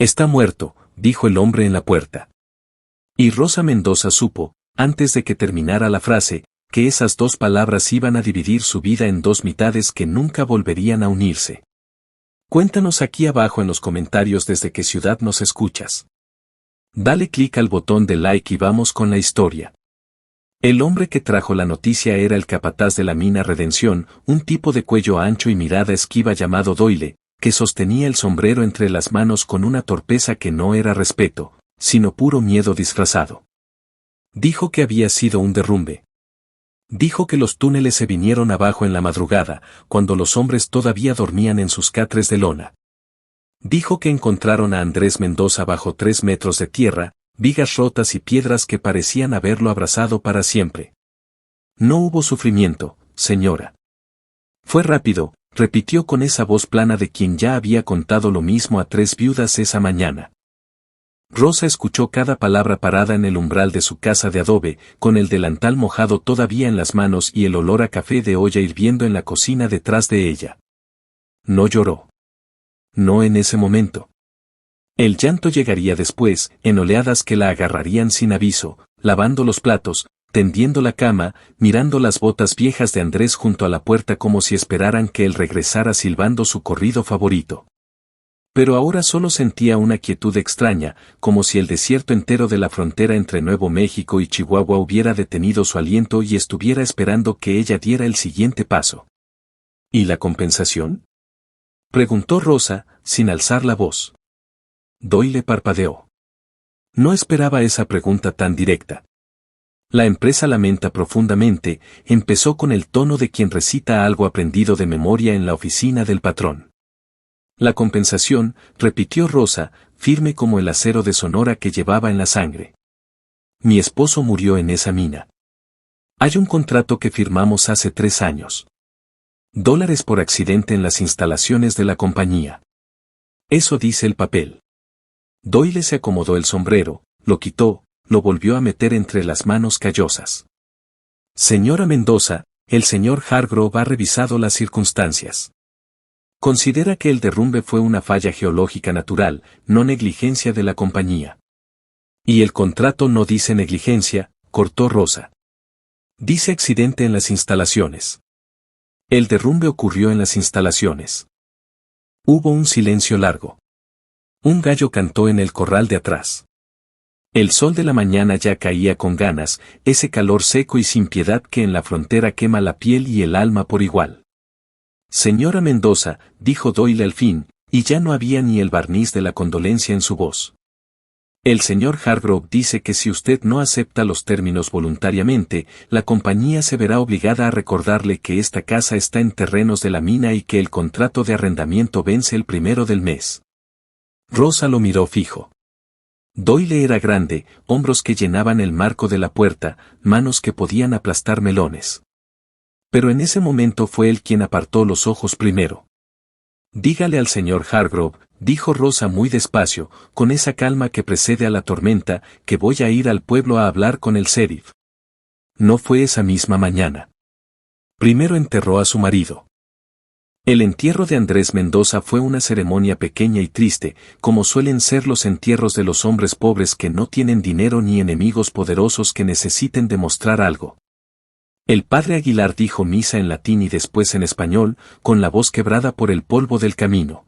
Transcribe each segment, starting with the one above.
Está muerto, dijo el hombre en la puerta. Y Rosa Mendoza supo, antes de que terminara la frase, que esas dos palabras iban a dividir su vida en dos mitades que nunca volverían a unirse. Cuéntanos aquí abajo en los comentarios desde qué ciudad nos escuchas. Dale clic al botón de like y vamos con la historia. El hombre que trajo la noticia era el capataz de la mina Redención, un tipo de cuello ancho y mirada esquiva llamado Doyle, que sostenía el sombrero entre las manos con una torpeza que no era respeto, sino puro miedo disfrazado. Dijo que había sido un derrumbe. Dijo que los túneles se vinieron abajo en la madrugada, cuando los hombres todavía dormían en sus catres de lona. Dijo que encontraron a Andrés Mendoza bajo 3 metros de tierra, vigas rotas y piedras que parecían haberlo abrazado para siempre. No hubo sufrimiento, señora. Fue rápido, repitió con esa voz plana de quien ya había contado lo mismo a 3 viudas esa mañana. Rosa escuchó cada palabra parada en el umbral de su casa de adobe, con el delantal mojado todavía en las manos y el olor a café de olla hirviendo en la cocina detrás de ella. No lloró. No en ese momento. El llanto llegaría después, en oleadas que la agarrarían sin aviso, lavando los platos, tendiendo la cama, mirando las botas viejas de Andrés junto a la puerta como si esperaran que él regresara silbando su corrido favorito. Pero ahora solo sentía una quietud extraña, como si el desierto entero de la frontera entre Nuevo México y Chihuahua hubiera detenido su aliento y estuviera esperando que ella diera el siguiente paso. ¿Y la compensación?, preguntó Rosa, sin alzar la voz. Doyle parpadeó. No esperaba esa pregunta tan directa. La empresa lamenta profundamente, empezó con el tono de quien recita algo aprendido de memoria en la oficina del patrón. La compensación, repitió Rosa, firme como el acero de Sonora que llevaba en la sangre. Mi esposo murió en esa mina. Hay un contrato que firmamos hace 3 años. $, por accidente en las instalaciones de la compañía. Eso dice el papel. Doyle se acomodó el sombrero, lo quitó, lo volvió a meter entre las manos callosas. Señora Mendoza, el señor Hargrove ha revisado las circunstancias. Considera que el derrumbe fue una falla geológica natural, no negligencia de la compañía. Y el contrato no dice negligencia, cortó Rosa. Dice accidente en las instalaciones. El derrumbe ocurrió en las instalaciones. Hubo un silencio largo. Un gallo cantó en el corral de atrás. El sol de la mañana ya caía con ganas, ese calor seco y sin piedad que en la frontera quema la piel y el alma por igual. Señora Mendoza, dijo Doyle al fin, y ya no había ni el barniz de la condolencia en su voz. El señor Hargrove dice que si usted no acepta los términos voluntariamente, la compañía se verá obligada a recordarle que esta casa está en terrenos de la mina y que el contrato de arrendamiento vence el 1 del mes. Rosa lo miró fijo. Doyle era grande, hombros que llenaban el marco de la puerta, manos que podían aplastar melones. Pero en ese momento fue él quien apartó los ojos primero. Dígale al señor Hargrove, dijo Rosa muy despacio, con esa calma que precede a la tormenta, que voy a ir al pueblo a hablar con el sheriff. No fue esa misma mañana. Primero enterró a su marido. El entierro de Andrés Mendoza fue una ceremonia pequeña y triste, como suelen ser los entierros de los hombres pobres que no tienen dinero ni enemigos poderosos que necesiten demostrar algo. El padre Aguilar dijo misa en latín y después en español, con la voz quebrada por el polvo del camino.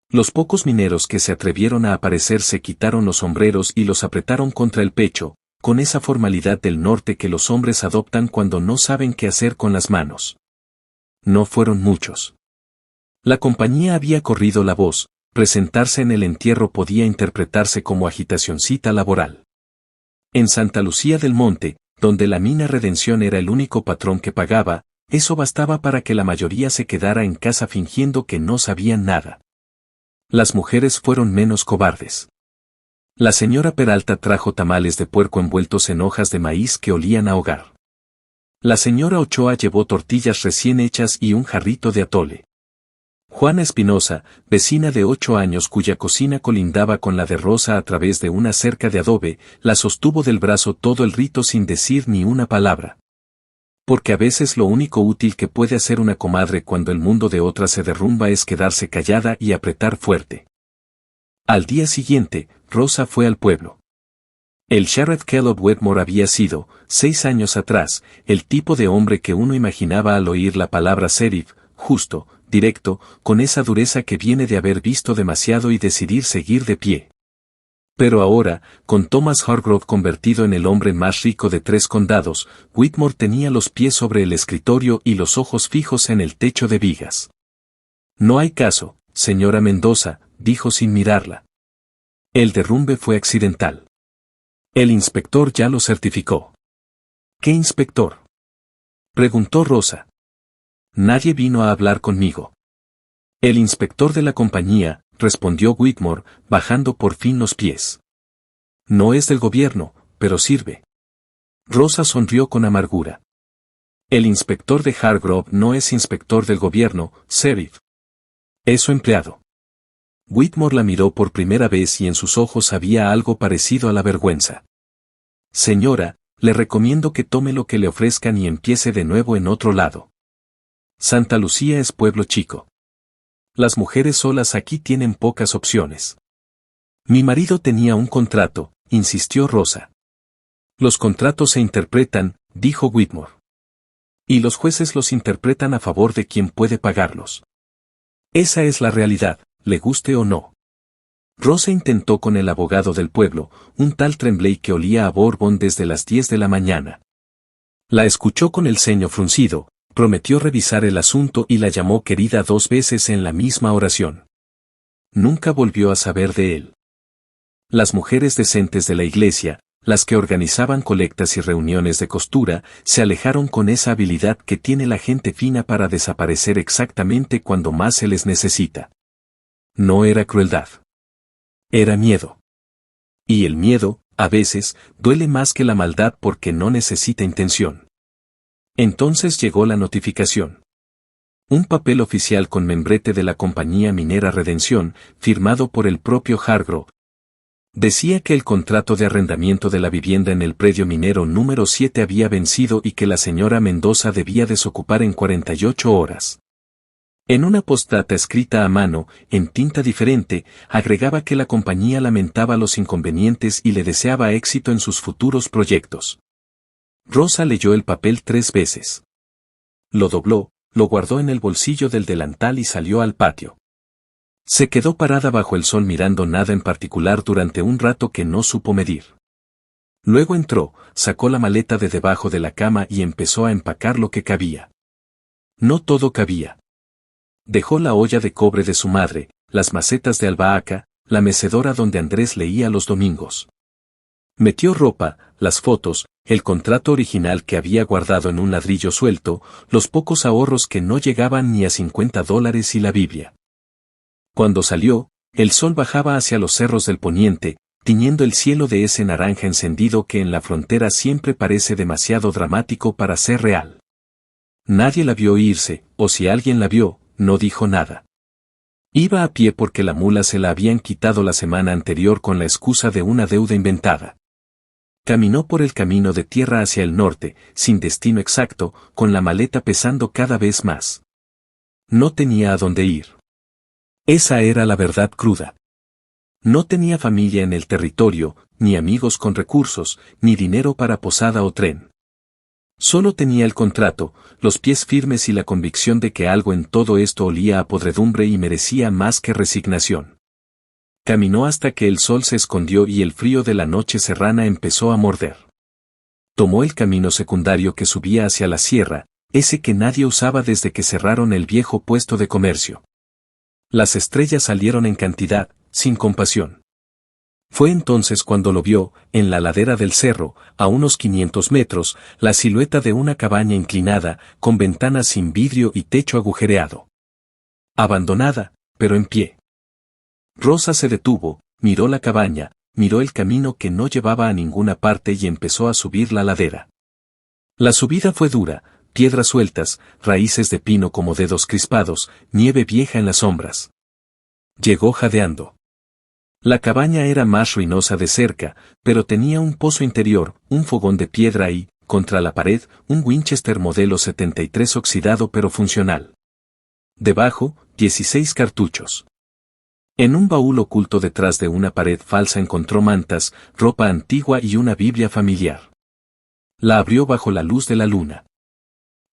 Los pocos mineros que se atrevieron a aparecer se quitaron los sombreros y los apretaron contra el pecho, con esa formalidad del norte que los hombres adoptan cuando no saben qué hacer con las manos. No fueron muchos. La compañía había corrido la voz, presentarse en el entierro podía interpretarse como agitacioncita laboral. En Santa Lucía del Monte, donde la mina Redención era el único patrón que pagaba, eso bastaba para que la mayoría se quedara en casa fingiendo que no sabían nada. Las mujeres fueron menos cobardes. La señora Peralta trajo tamales de puerco envueltos en hojas de maíz que olían a hogar. La señora Ochoa llevó tortillas recién hechas y un jarrito de atole. Juana Espinosa, vecina de 8 años cuya cocina colindaba con la de Rosa a través de una cerca de adobe, la sostuvo del brazo todo el rito sin decir ni una palabra. Porque a veces lo único útil que puede hacer una comadre cuando el mundo de otra se derrumba es quedarse callada y apretar fuerte. Al día siguiente, Rosa fue al pueblo. El Sheriff Caleb Wetmore había sido, 6 años atrás, el tipo de hombre que uno imaginaba al oír la palabra sheriff, justo, directo, con esa dureza que viene de haber visto demasiado y decidir seguir de pie. Pero ahora, con Thomas Hargrove convertido en el hombre más rico de 3 condados, Whitmore tenía los pies sobre el escritorio y los ojos fijos en el techo de vigas. No hay caso, señora Mendoza, dijo sin mirarla. El derrumbe fue accidental. El inspector ya lo certificó. ¿Qué inspector?, preguntó Rosa. Nadie vino a hablar conmigo. El inspector de la compañía, respondió Whitmore, bajando por fin los pies. No es del gobierno, pero sirve. Rosa sonrió con amargura. El inspector de Hargrove no es inspector del gobierno, sheriff. Es su empleado. Whitmore la miró por primera vez y en sus ojos había algo parecido a la vergüenza. Señora, le recomiendo que tome lo que le ofrezcan y empiece de nuevo en otro lado. Santa Lucía es pueblo chico. Las mujeres solas aquí tienen pocas opciones. Mi marido tenía un contrato, insistió Rosa. Los contratos se interpretan, dijo Whitmore. Y los jueces los interpretan a favor de quien puede pagarlos. Esa es la realidad, le guste o no. Rosa intentó con el abogado del pueblo, un tal Tremblay que olía a Bourbon desde las 10 de la mañana. La escuchó con el ceño fruncido, prometió revisar el asunto y la llamó querida 2 veces en la misma oración. Nunca volvió a saber de él. Las mujeres decentes de la iglesia, las que organizaban colectas y reuniones de costura, se alejaron con esa habilidad que tiene la gente fina para desaparecer exactamente cuando más se les necesita. No era crueldad. Era miedo. Y el miedo, a veces, duele más que la maldad porque no necesita intención. Entonces llegó la notificación. Un papel oficial con membrete de la compañía minera Redención, firmado por el propio Hargrove. Decía que el contrato de arrendamiento de la vivienda en el predio minero número 7 había vencido y que la señora Mendoza debía desocupar en 48 horas. En una postdata escrita a mano, en tinta diferente, agregaba que la compañía lamentaba los inconvenientes y le deseaba éxito en sus futuros proyectos. Rosa leyó el papel 3 veces. Lo dobló, lo guardó en el bolsillo del delantal y salió al patio. Se quedó parada bajo el sol mirando nada en particular durante un rato que no supo medir. Luego entró, sacó la maleta de debajo de la cama y empezó a empacar lo que cabía. No todo cabía. Dejó la olla de cobre de su madre, las macetas de albahaca, la mecedora donde Andrés leía los domingos. Metió ropa, las fotos, el contrato original que había guardado en un ladrillo suelto, los pocos ahorros que no llegaban ni a $50 y la Biblia. Cuando salió, el sol bajaba hacia los cerros del poniente, tiñendo el cielo de ese naranja encendido que en la frontera siempre parece demasiado dramático para ser real. Nadie la vio irse, o si alguien la vio, no dijo nada. Iba a pie porque la mula se la habían quitado la semana anterior con la excusa de una deuda inventada. Caminó por el camino de tierra hacia el norte, sin destino exacto, con la maleta pesando cada vez más. No tenía a dónde ir. Esa era la verdad cruda. No tenía familia en el territorio, ni amigos con recursos, ni dinero para posada o tren. Solo tenía el contrato, los pies firmes y la convicción de que algo en todo esto olía a podredumbre y merecía más que resignación. Caminó hasta que el sol se escondió y el frío de la noche serrana empezó a morder. Tomó el camino secundario que subía hacia la sierra, ese que nadie usaba desde que cerraron el viejo puesto de comercio. Las estrellas salieron en cantidad, sin compasión. Fue entonces cuando lo vio, en la ladera del cerro, a unos 500 metros, la silueta de una cabaña inclinada, con ventanas sin vidrio y techo agujereado. Abandonada, pero en pie. Rosa se detuvo, miró la cabaña, miró el camino que no llevaba a ninguna parte y empezó a subir la ladera. La subida fue dura, piedras sueltas, raíces de pino como dedos crispados, nieve vieja en las sombras. Llegó jadeando. La cabaña era más ruinosa de cerca, pero tenía un pozo interior, un fogón de piedra y, contra la pared, un Winchester modelo 73 oxidado pero funcional. Debajo, 16 cartuchos. En un baúl oculto detrás de una pared falsa encontró mantas, ropa antigua y una Biblia familiar. La abrió bajo la luz de la luna.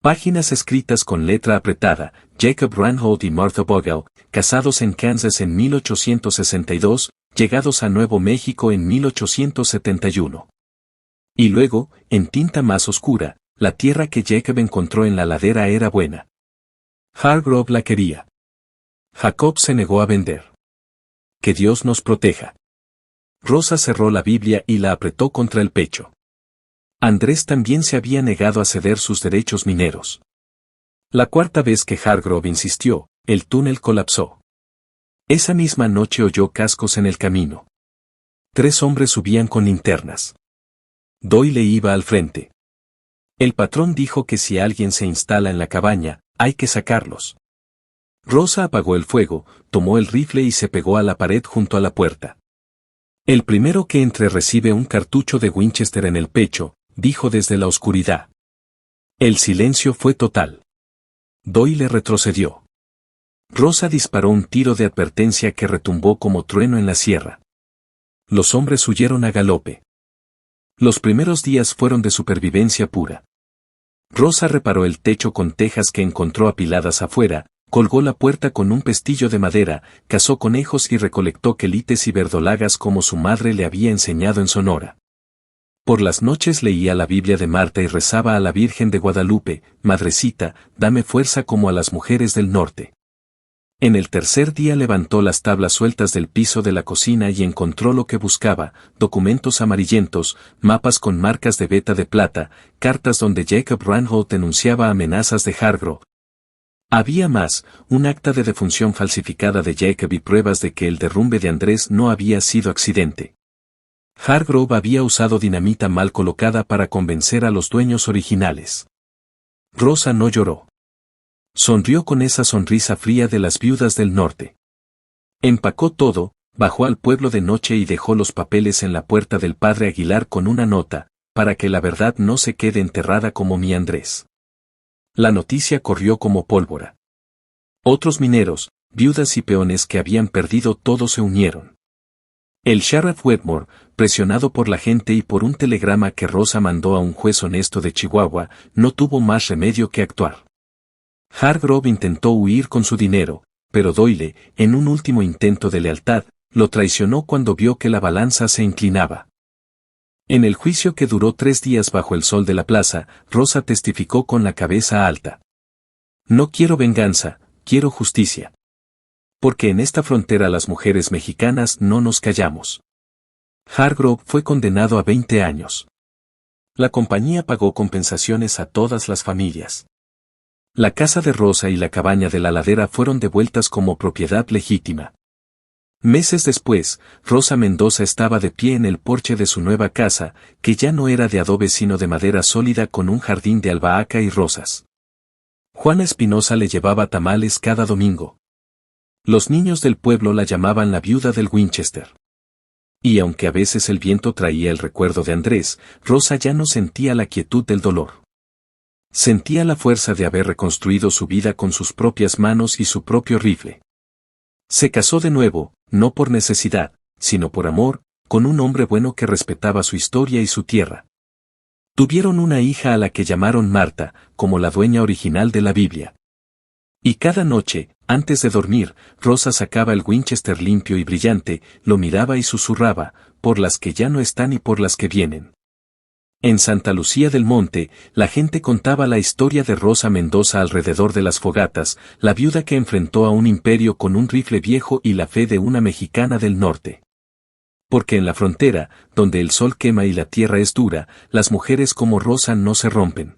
Páginas escritas con letra apretada, Jacob Ranhold y Martha Bogle, casados en Kansas en 1862, llegados a Nuevo México en 1871. Y luego, en tinta más oscura, la tierra que Jacob encontró en la ladera era buena. Hargrove la quería. Jacob se negó a vender. Que Dios nos proteja. Rosa cerró la Biblia y la apretó contra el pecho. Andrés también se había negado a ceder sus derechos mineros. La cuarta vez que Hargrove insistió, el túnel colapsó. Esa misma noche oyó cascos en el camino. 3 hombres subían con linternas. Doyle iba al frente. El patrón dijo que si alguien se instala en la cabaña, hay que sacarlos. Rosa apagó el fuego, tomó el rifle y se pegó a la pared junto a la puerta. El primero que entre recibe un cartucho de Winchester en el pecho, dijo desde la oscuridad. El silencio fue total. Doyle retrocedió. Rosa disparó un tiro de advertencia que retumbó como trueno en la sierra. Los hombres huyeron a galope. Los primeros días fueron de supervivencia pura. Rosa reparó el techo con tejas que encontró apiladas afuera, colgó la puerta con un pestillo de madera, cazó conejos y recolectó quelites y verdolagas como su madre le había enseñado en Sonora. Por las noches leía la Biblia de Marta y rezaba a la Virgen de Guadalupe, Madrecita, dame fuerza como a las mujeres del norte. En el tercer día levantó las tablas sueltas del piso de la cocina y encontró lo que buscaba, documentos amarillentos, mapas con marcas de veta de plata, cartas donde Jacob Ranhold denunciaba amenazas de Hargrove. Había más, un acta de defunción falsificada de Jacob y pruebas de que el derrumbe de Andrés no había sido accidente. Hargrove había usado dinamita mal colocada para convencer a los dueños originales. Rosa no lloró. Sonrió con esa sonrisa fría de las viudas del norte. Empacó todo, bajó al pueblo de noche y dejó los papeles en la puerta del padre Aguilar con una nota, para que la verdad no se quede enterrada como mi Andrés. La noticia corrió como pólvora. Otros mineros, viudas y peones que habían perdido todo se unieron. El sheriff Wetmore, presionado por la gente y por un telegrama que Rosa mandó a un juez honesto de Chihuahua, no tuvo más remedio que actuar. Hargrove intentó huir con su dinero, pero Doyle, en un último intento de lealtad, lo traicionó cuando vio que la balanza se inclinaba. En el juicio que duró 3 días bajo el sol de la plaza, Rosa testificó con la cabeza alta. No quiero venganza, quiero justicia. Porque en esta frontera las mujeres mexicanas no nos callamos. Hargrove fue condenado a 20 años. La compañía pagó compensaciones a todas las familias. La casa de Rosa y la cabaña de la ladera fueron devueltas como propiedad legítima. Meses después, Rosa Mendoza estaba de pie en el porche de su nueva casa, que ya no era de adobe sino de madera sólida con un jardín de albahaca y rosas. Juana Espinosa le llevaba tamales cada domingo. Los niños del pueblo la llamaban la viuda del Winchester. Y aunque a veces el viento traía el recuerdo de Andrés, Rosa ya no sentía la quietud del dolor. Sentía la fuerza de haber reconstruido su vida con sus propias manos y su propio rifle. Se casó de nuevo, no por necesidad, sino por amor, con un hombre bueno que respetaba su historia y su tierra. Tuvieron una hija a la que llamaron Marta, como la dueña original de la Biblia. Y cada noche, antes de dormir, Rosa sacaba el Winchester limpio y brillante, lo miraba y susurraba, por las que ya no están y por las que vienen. En Santa Lucía del Monte, la gente contaba la historia de Rosa Mendoza alrededor de las fogatas, la viuda que enfrentó a un imperio con un rifle viejo y la fe de una mexicana del norte. Porque en la frontera, donde el sol quema y la tierra es dura, las mujeres como Rosa no se rompen.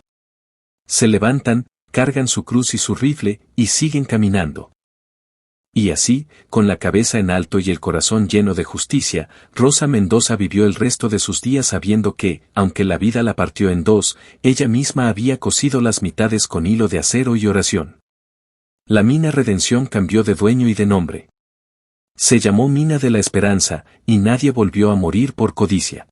Se levantan, cargan su cruz y su rifle, y siguen caminando. Y así, con la cabeza en alto y el corazón lleno de justicia, Rosa Mendoza vivió el resto de sus días sabiendo que, aunque la vida la partió en dos, ella misma había cosido las mitades con hilo de acero y oración. La mina Redención cambió de dueño y de nombre. Se llamó Mina de la Esperanza, y nadie volvió a morir por codicia.